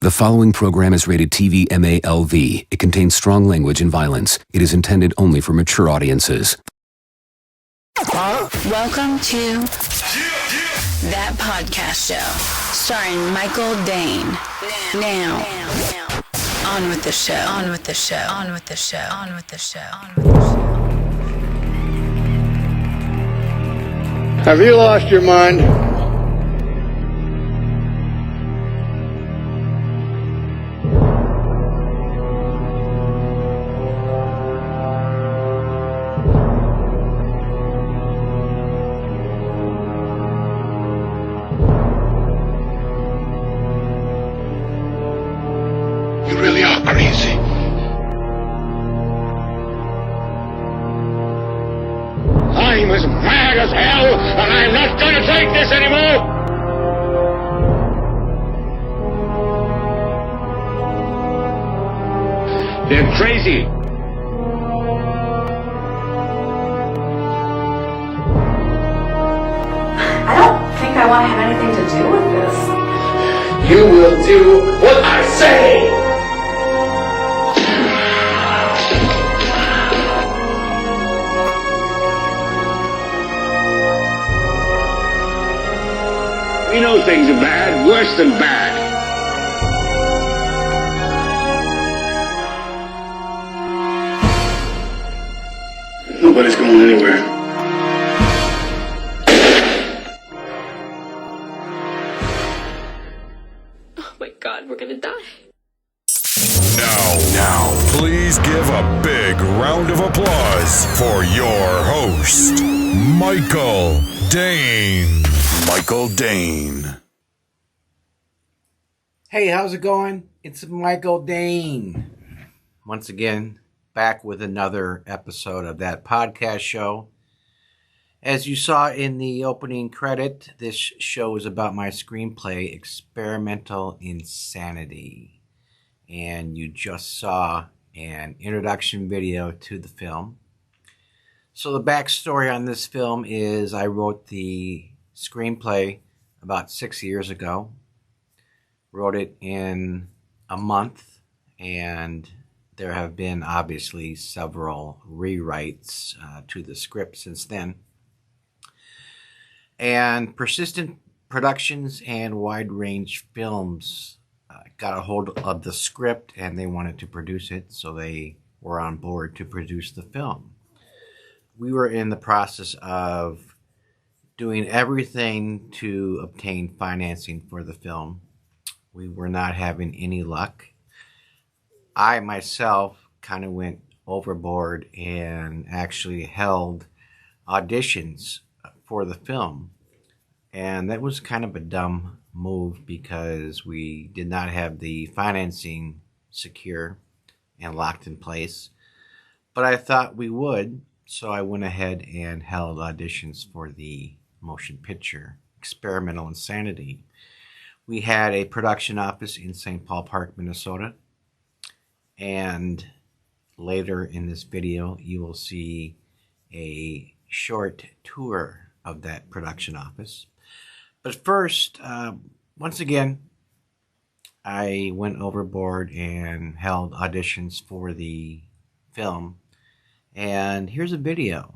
The following program is rated TV MALV. It contains strong language and violence. It is intended only for mature audiences. Welcome to That Podcast Show, starring Michael Dane. Now, on with the show. On with the show. On with the show. On with the show. On with the show. Have you lost your mind? You really are crazy. I'm as mad as hell, and I'm not gonna take this anymore! They're crazy. I don't think I want to have anything to do with this. You will do what I say! We know things are bad, worse than bad. Nobody's going anywhere. Oh my God, we're gonna die. Now, please give a big round of applause for your host, Michael Dane. Michael Dane. Hey, how's it going? It's Michael Dane. Once again, back with another episode of That Podcast Show. As you saw in the opening credit, this show is about my screenplay, Experimental Insanity. And you just saw an introduction video to the film. So the backstory on this film is I wrote the screenplay about 6 years ago. Wrote it in a month, and there have been obviously several rewrites to the script since then. And Persistent Productions and Wide Range Films got a hold of the script, and they wanted to produce it, so they were on board to produce the film. We were in the process of doing everything to obtain financing for the film. We were not having any luck. I myself kind of went overboard and actually held auditions for the film. And that was kind of a dumb move because we did not have the financing secure and locked in place. But I thought we would, so I went ahead and held auditions for the motion picture, Experimental Insanity. We had a production office in St. Paul Park, Minnesota. And later in this video, you will see a short tour of that production office. But first, once again, I went overboard and held auditions for the film. And here's a video.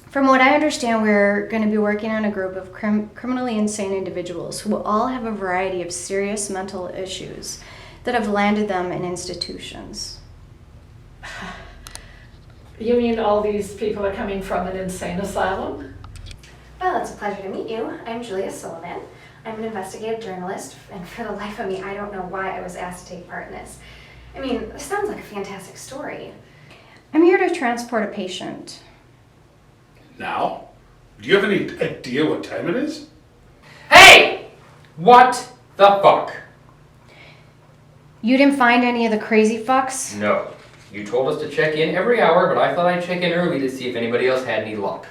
From what I understand, we're going to be working on a group of criminally insane individuals who all have a variety of serious mental issues that have landed them in institutions. You mean all these people are coming from an insane asylum? Well, it's a pleasure to meet you. I'm Julia Sullivan. I'm an investigative journalist, and for the life of me, I don't know why I was asked to take part in this. I mean, this sounds like a fantastic story. I'm here to transport a patient. Now? Do you have any idea what time it is? Hey! What the fuck? You didn't find any of the crazy fucks? No. You told us to check in every hour, but I thought I'd check in early to see if anybody else had any luck.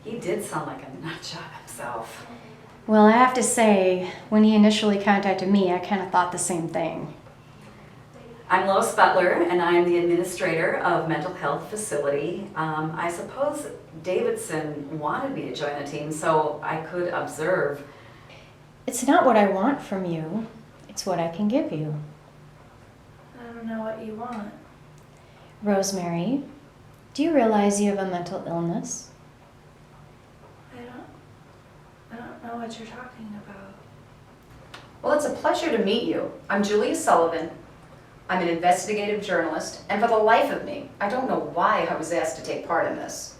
He did sound like a nut job himself. Well, I have to say, when he initially contacted me, I kind of thought the same thing. I'm Lois Butler, and I am the administrator of Mental Health Facility. I suppose Davidson wanted me to join the team so I could observe. It's not what I want from you. It's what I can give you. I don't know what you want. Rosemary, do you realize you have a mental illness? I don't know what you're talking about. Well, it's a pleasure to meet you. I'm Julia Sullivan. I'm an investigative journalist, and for the life of me, I don't know why I was asked to take part in this.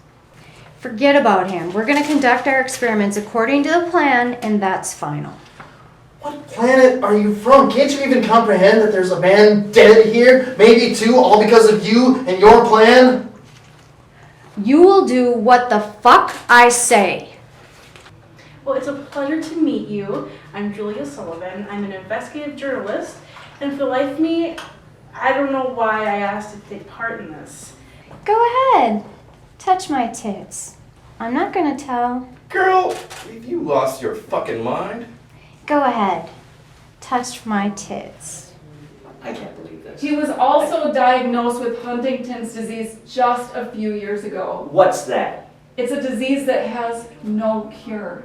Forget about him. We're going to conduct our experiments according to the plan, and that's final. What planet are you from? Can't you even comprehend that there's a man dead here? Maybe two, all because of you and your plan? You will do what the fuck I say. Well, it's a pleasure to meet you. I'm Julia Sullivan. I'm an investigative journalist, and for the life of me, I don't know why I asked to take part in this. Go ahead. Touch my tits. I'm not gonna tell. Girl, have you lost your fucking mind? Go ahead. Touch my tits. I can't believe this. He was also diagnosed with Huntington's disease just a few years ago. What's that? It's a disease that has no cure.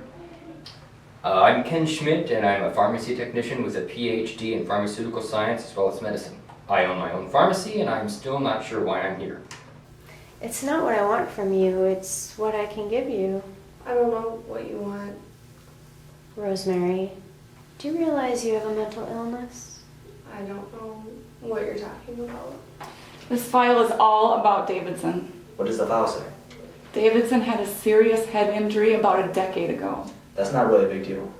I'm Ken Schmidt, and I'm a pharmacy technician with a PhD in pharmaceutical science as well as medicine. I own my own pharmacy, and I'm still not sure why I'm here. It's not what I want from you, it's what I can give you. I don't know what you want. Rosemary, do you realize you have a mental illness? I don't know what you're talking about. This file is all about Davidson. What does the file say? Davidson had a serious head injury about a decade ago. That's not really a big deal.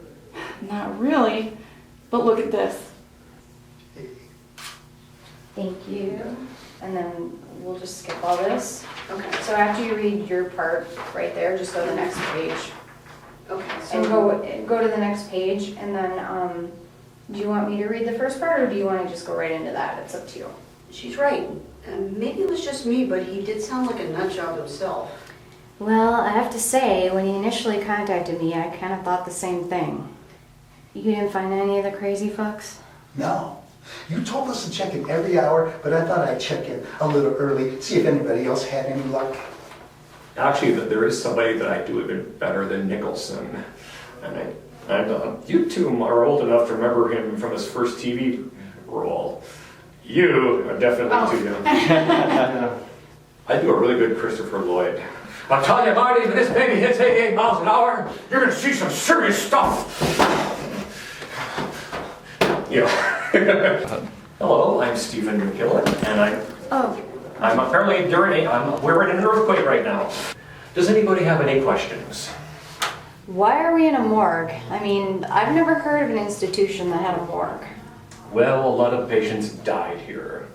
Not really, but look at this. Thank you. And then we'll just skip all this. Okay. So after you read your part right there, just go to the next page. Okay. And go to the next page, and then do you want me to read the first part, or do you want to just go right into that? It's up to you. She's right. Maybe it was just me, but he did sound like a nut job himself. Well, I have to say, when he initially contacted me, I kind of thought the same thing. You didn't find any of the crazy fucks? No. You told us to check in every hour, but I thought I'd check in a little early, see if anybody else had any luck. Actually, there is somebody that I do even better than Nicholson. And you two are old enough to remember him from his first TV role. You are definitely too young. I do a really good Christopher Lloyd. I'll tell you, Marty, if this baby hits 88 miles an hour, you're going to see some serious stuff. Hello, I'm Stephen McKillen, and I'm apparently we're in an earthquake right now. Does anybody have any questions? Why are we in a morgue? I mean, I've never heard of an institution that had a morgue. Well, a lot of patients died here.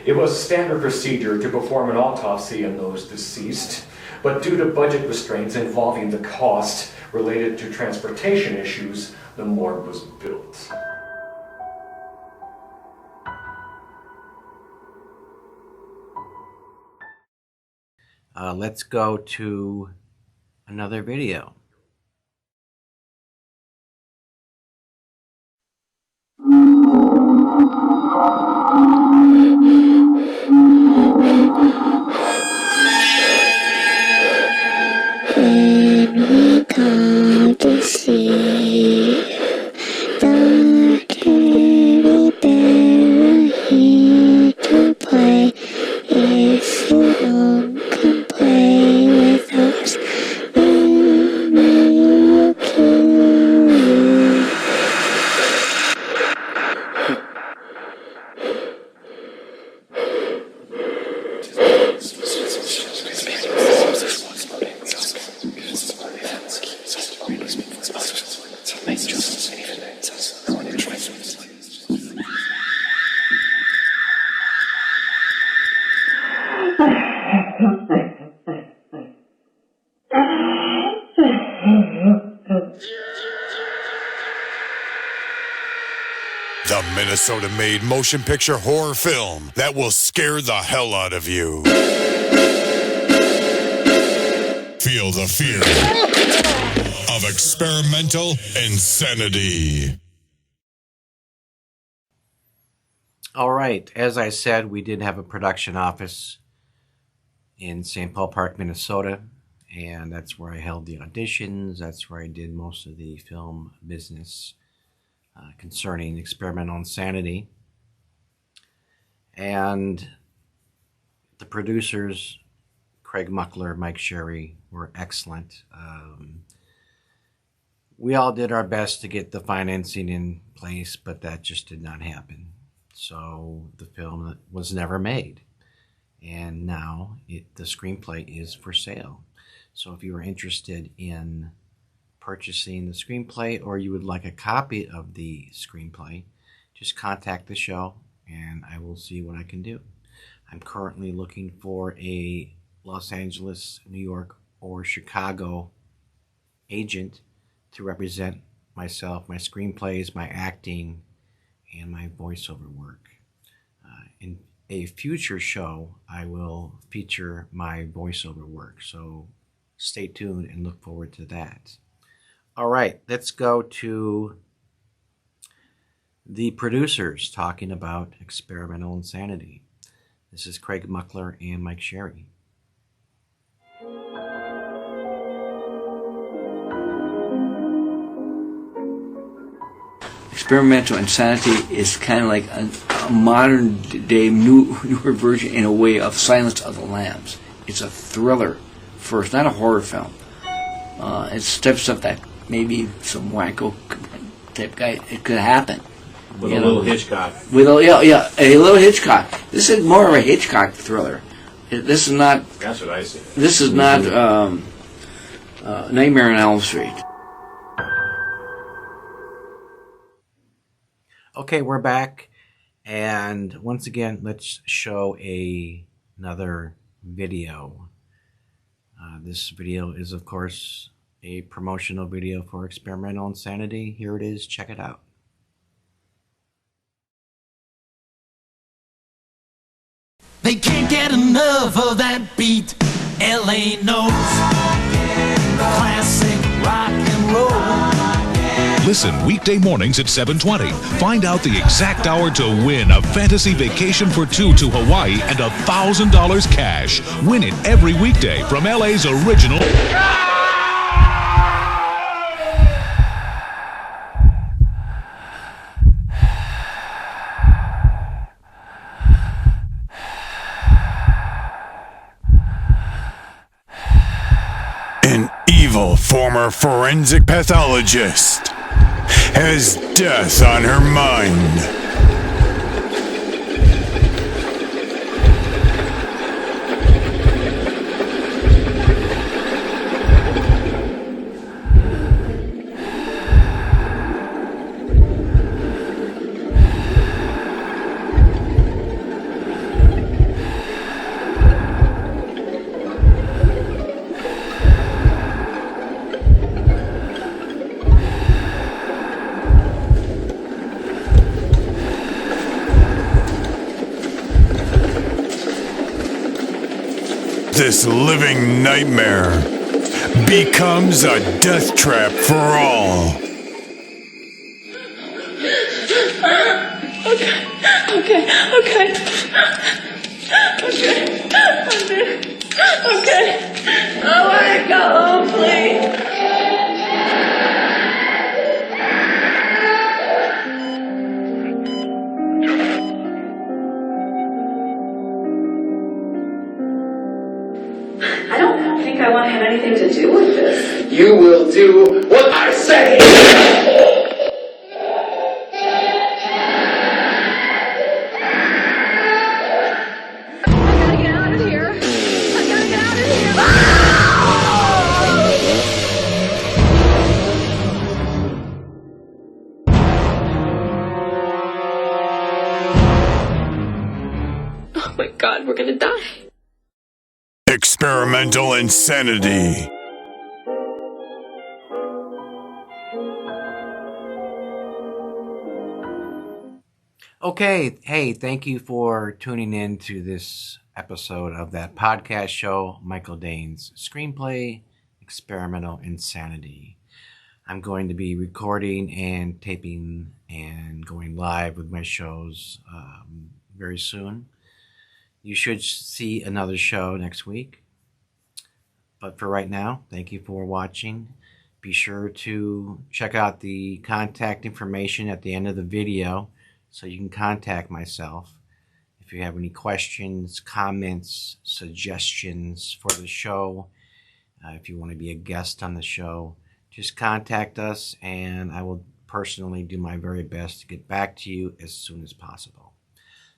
It was standard procedure to perform an autopsy on those deceased, but due to budget restraints involving the cost related to transportation issues, the morgue was built. Let's go to another video. When we come to see the teddy bear here to play, if you don't come play with us, we will kill you. The Minnesota-made motion picture horror film that will scare the hell out of you. Feel the fear of experimental insanity. All right. As I said, we did have a production office in St. Paul Park, Minnesota, and that's where I held the auditions. That's where I did most of the film business concerning experimental insanity. And the producers, Craig Muckler, Mike Sherry, were excellent. We all did our best to get the financing in place, but that just did not happen. So the film was never made. And now the screenplay is for sale. So if you are interested in purchasing the screenplay or you would like a copy of the screenplay, just contact the show and I will see what I can do. I'm currently looking for a Los Angeles, New York, or Chicago agent to represent myself, my screenplays, my acting, and my voiceover work. In a future show, I will feature my voiceover work, so stay tuned and look forward to that. All right, let's go to the producers talking about experimental insanity. This is Craig Muckler and Mike Sherry. Experimental insanity is kind of like a modern day newer version in a way of Silence of the Lambs. It's a thriller first, not a horror film. It's type of stuff that maybe some wacko type guy, it could happen. With a little Hitchcock. With a little Hitchcock. This is more of a Hitchcock thriller. This is not. That's what I see. This is not Nightmare on Elm Street. Okay, we're back, and once again, let's show another video. This video is, of course, a promotional video for Experimental Insanity. Here it is. Check it out. They can't get enough of that beat. LA knows classic rock and roll. Listen weekday mornings at 7:20. Find out the exact hour to win a fantasy vacation for two to Hawaii and $1,000 cash. Win it every weekday from LA's original. An evil former forensic pathologist has death on her mind. This living nightmare becomes a death trap for all. Okay. I want to go home, please. I don't think I want to have anything to do with this. You will do what I say! Oh my God, we're gonna die. Experimental Insanity. Okay, hey, thank you for tuning in to this episode of that podcast show, Michael Dane's Screenplay Experimental Insanity. I'm going to be recording and taping and going live with my shows very soon. You should see another show next week. But for right now, thank you for watching. Be sure to check out the contact information at the end of the video so you can contact myself. If you have any questions, comments, suggestions for the show, if you want to be a guest on the show, just contact us and I will personally do my very best to get back to you as soon as possible.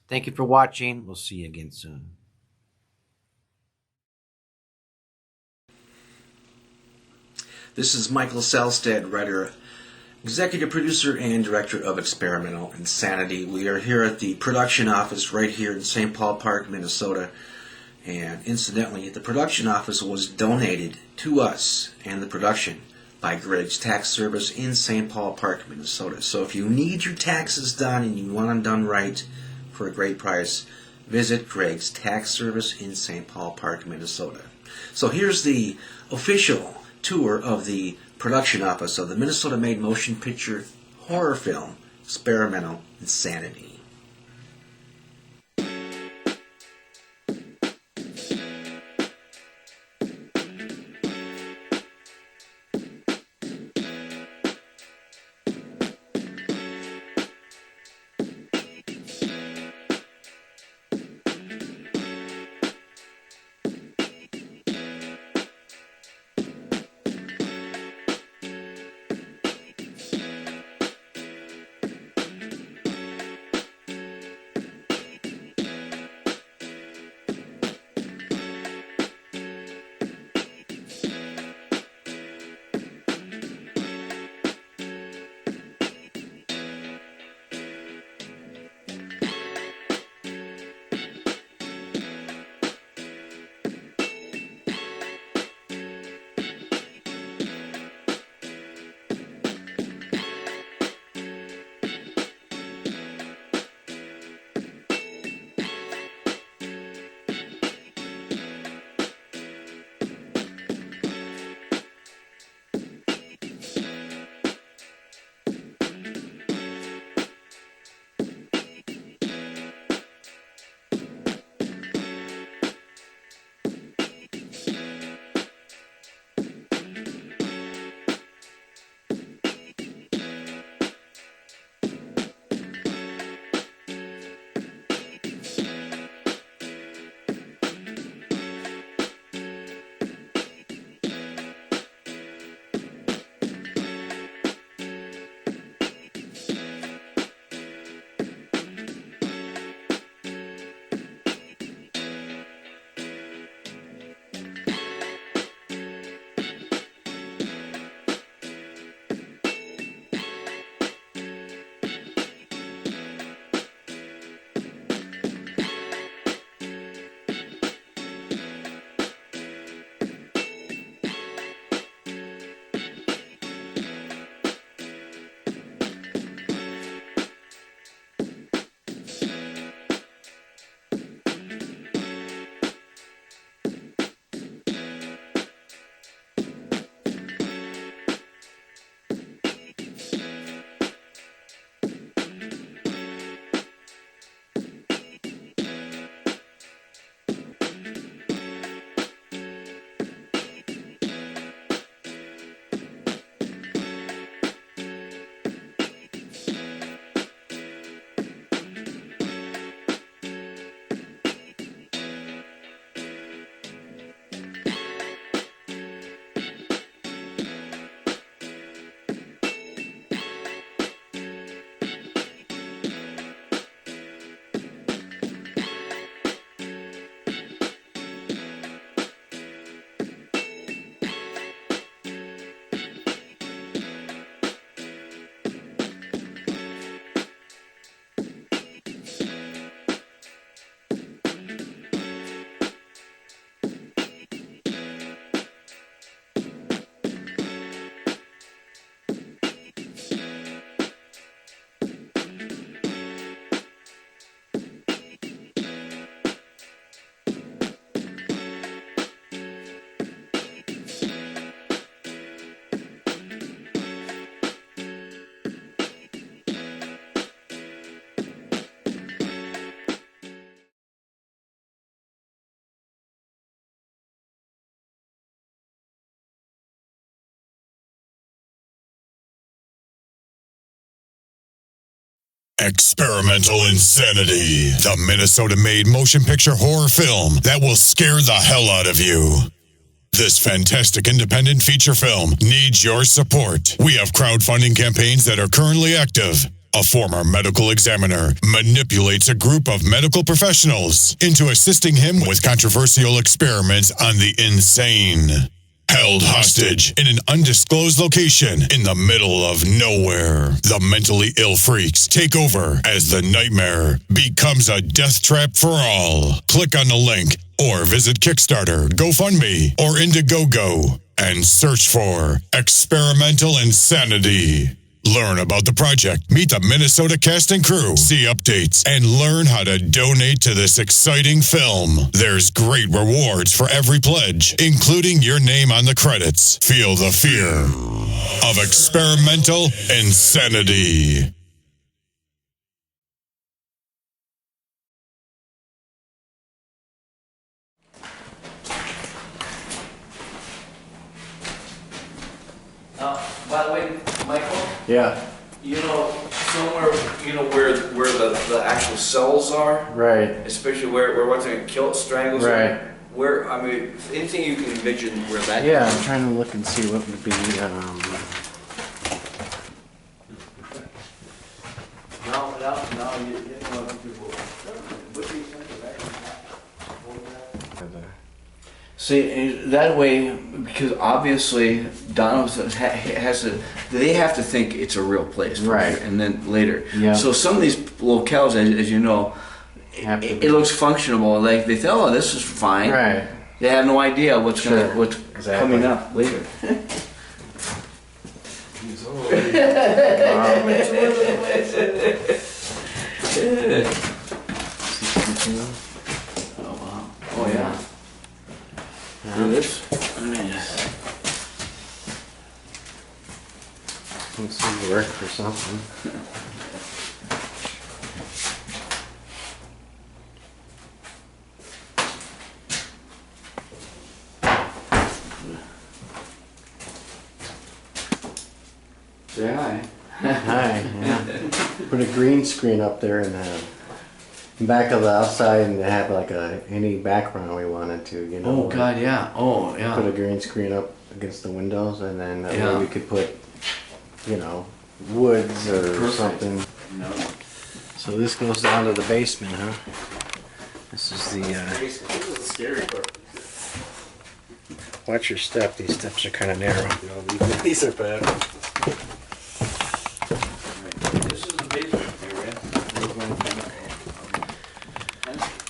Thank you for watching. We'll see you again soon. This is Michael Selstead, writer, executive producer, and director of Experimental Insanity. We are here at the production office right here in St. Paul Park, Minnesota. And incidentally, the production office was donated to us and the production by Greg's Tax Service in St. Paul Park, Minnesota. So if you need your taxes done and you want them done right for a great price, visit Greg's Tax Service in St. Paul Park, Minnesota. So here's the official tour of the production office of the Minnesota-made motion picture horror film, Experimental Insanity. Experimental Insanity, the Minnesota-made motion picture horror film that will scare the hell out of you. This fantastic independent feature film needs your support. We have crowdfunding campaigns that are currently active. A former medical examiner manipulates a group of medical professionals into assisting him with controversial experiments on the insane. Held hostage in an undisclosed location in the middle of nowhere. The mentally ill freaks take over as the nightmare becomes a death trap for all. Click on the link or visit Kickstarter, GoFundMe, or Indiegogo and search for Experimental Insanity. Learn about the project, meet the Minnesota cast and crew, see updates, and learn how to donate to this exciting film. There's great rewards for every pledge, including your name on the credits. Feel the fear of experimental insanity. By the way, Michael, Yeah. you know, somewhere, you know, where the actual cells are, Right. especially where what's in a kilt strangles, Right. where, I mean, anything you can envision where that. Yeah, I'm trying to look and see what would be. No, you know, what do you think of that? See, that way, because obviously Donald has to, they have to think it's a real place. Right. And then later. Yeah. So some of these locales, as you know, it looks functional. Like they think, oh, this is fine. Right. They have no idea what's Sure. what's coming up later. Oh wow! Oh yeah. Do this. Let's see, work for something. Say hi. Hi, yeah. Put a green screen up there in the back of the outside and have like any background we wanted to, you know. Oh God, yeah. Oh yeah. Put a green screen up against the windows and then that way we could put, you know, woods or Perfect. something. No. So this goes down to the basement, huh? This is the, This is the scary part. watch your step. These steps are kind of narrow. These are bad. This is the basement area.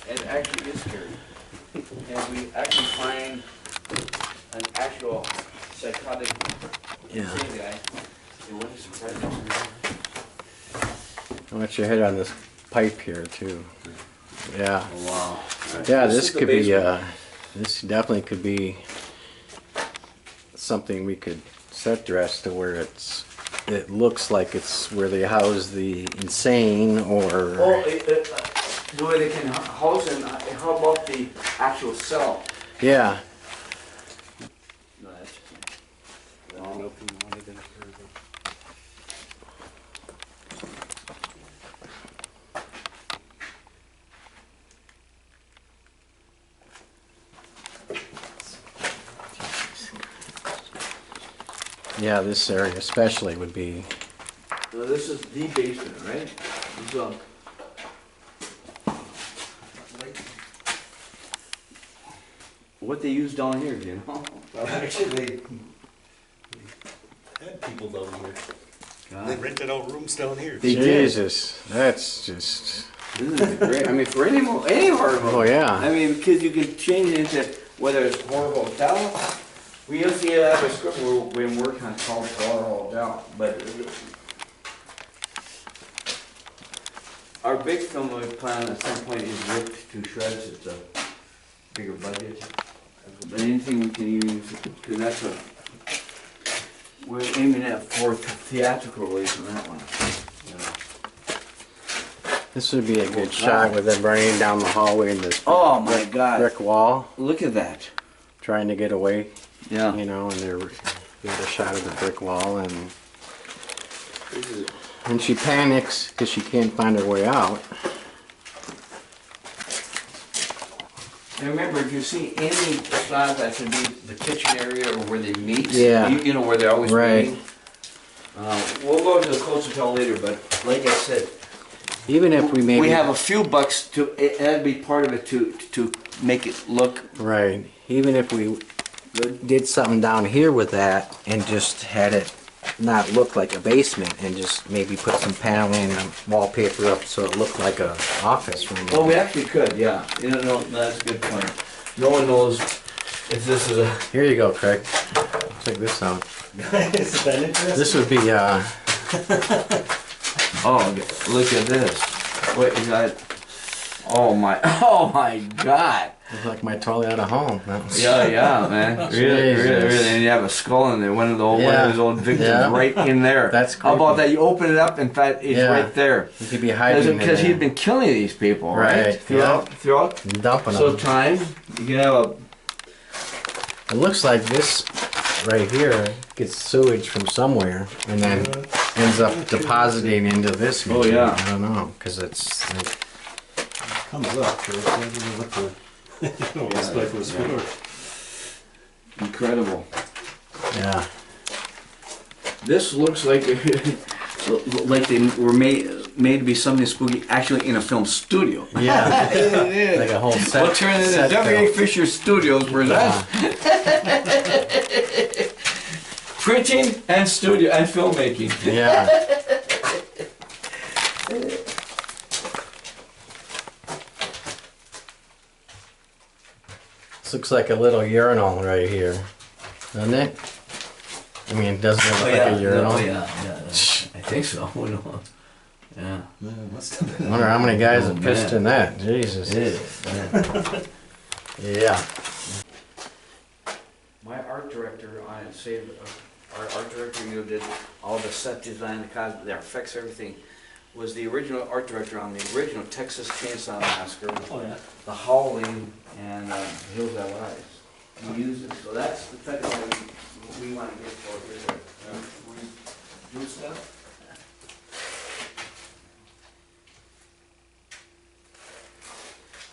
It actually is scary. And we actually find an actual psychotic insane guy. It wouldn't surprise me. Watch your head on this pipe here too. Yeah. Oh, wow. Yeah, This this is the could be. basement. This definitely could be something we could set dress to where it looks like it's where they house the insane or. Oh, the way they can house and how about the actual cell? Yeah. No, that's. Yeah, this area especially would be. No, this is the basement, right? So, what they use down here, do you know? Well, actually, they had people down here. They rented out rooms down here. They did. Jesus, that's just. Isn't it great? I mean, for any horror movie. Oh yeah. I mean, because you can change it into whether it's horror hotel. We used to have a script we've been working on called Horror Hotel, but our big film we plan at some point is ripped to shreds. It's a bigger budget, but anything we can use, because that's a we're aiming at for theatrical release on that one. This would be a good shot with them running down the hallway in this. Oh my God! Brick wall. Look at that. Trying to get away. Yeah. You know, and they're get a shot of the brick wall and. And she panics because she can't find her way out. And remember, if you see any spot that should be the kitchen area or where they meet, Yeah. you know, where they're always Right. meeting. We'll go to the Coast Hotel later, but like I said, Even if we maybe... we have a few bucks to, that'd be part of it to make it look. Right. Even if we did something down here with that and just had it not look like a basement and just maybe put some paneling and wallpaper up so it looked like a office room. Well, we actually could, yeah. You know, no, that's a good point. No one knows if this is a... Here you go, Craig. Check this out. Is that interesting? This would be, Oh, look at this. What is that? Oh my God. It's like my toilet at home. That was- Yeah, man. Really, really. And you have a skull in there. One of those old victims right in there. That's How about creepy. that? You open it up, in fact, it's Yeah. right there. You could be hiding in Because there. he'd been killing these people, right? Right, Throughout. Dumping So them. time, you can have a... It looks like this right here gets sewage from somewhere and then ends up depositing into this Oh, machine. yeah. I don't know, because it's like... Comes up, George. I don't know what the... It's like was for. Incredible. Yeah. This looks like like they were made to be something spooky actually in a film studio. Yeah. It is. Like a whole set. We'll turn it into set W.A. film. Fisher Studios presents printing and studio and filmmaking. Yeah. This looks like a little urinal right here, doesn't it? I mean, it doesn't look like a urinal. Oh, yeah. I think so. Yeah. I wonder how many guys have pissed in that. Jesus. Yeah. My art director on it saved. Our art director, did all the set design, the effects, everything. Was the original art director on the original Texas Chainsaw Massacre. Oh, yeah. The Howling and Hills Have Eyes. We use it, so that's the type of thing we want to get for here. We do stuff.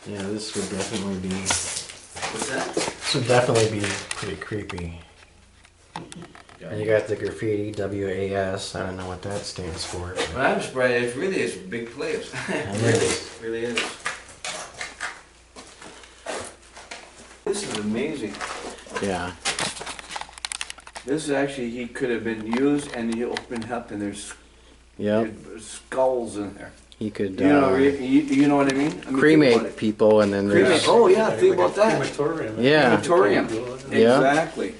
Yeah, this would definitely be... What's that? This would definitely be pretty creepy. And you got the graffiti, WAS. I don't know what that stands for. But I'm surprised. It really is a big place. It really is. This is amazing. Yeah. This is actually, he could have been used and he opened up and there's skulls in there. He could, You know what I mean? I mean, cremate think about it. people and then there's... Cremate. Oh yeah, think about that. Crematorium. Yeah. Crematorium. Yeah. Exactly.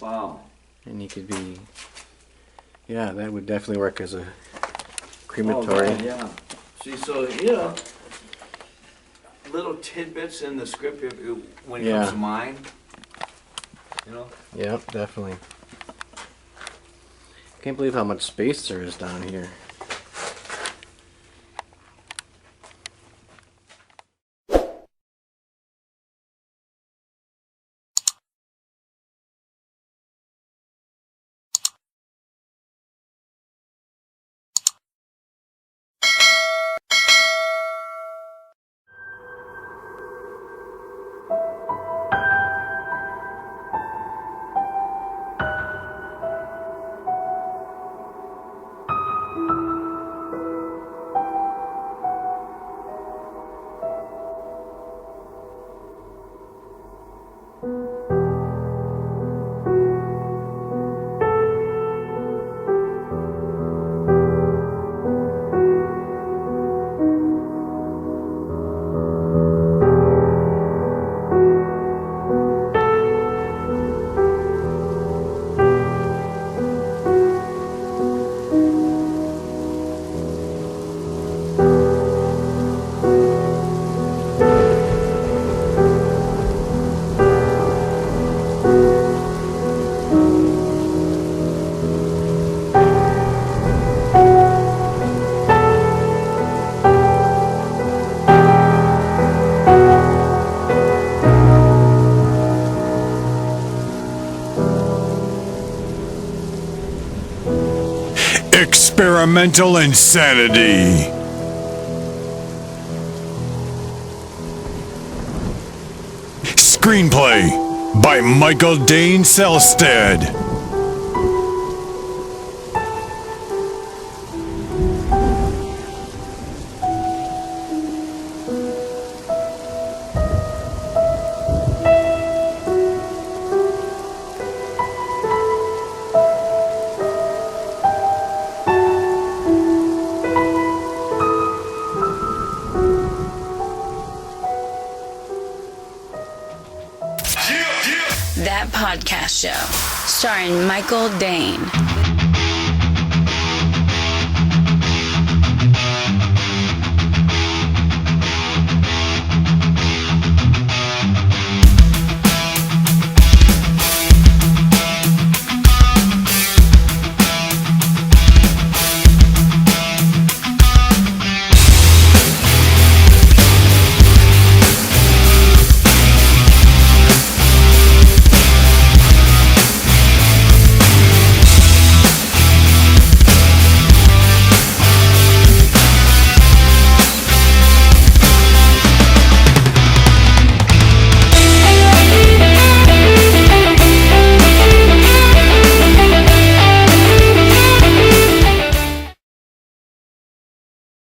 Wow. And he could be... Yeah, that would definitely work as a crematorium. Oh, yeah. See, so, yeah. Little tidbits in the script when it comes to mind. You know? Yep, definitely. Can't believe how much space there is down here. Experimental Insanity. Screenplay by Michael Dane Selstead. That Podcast Show, starring Michael Dane.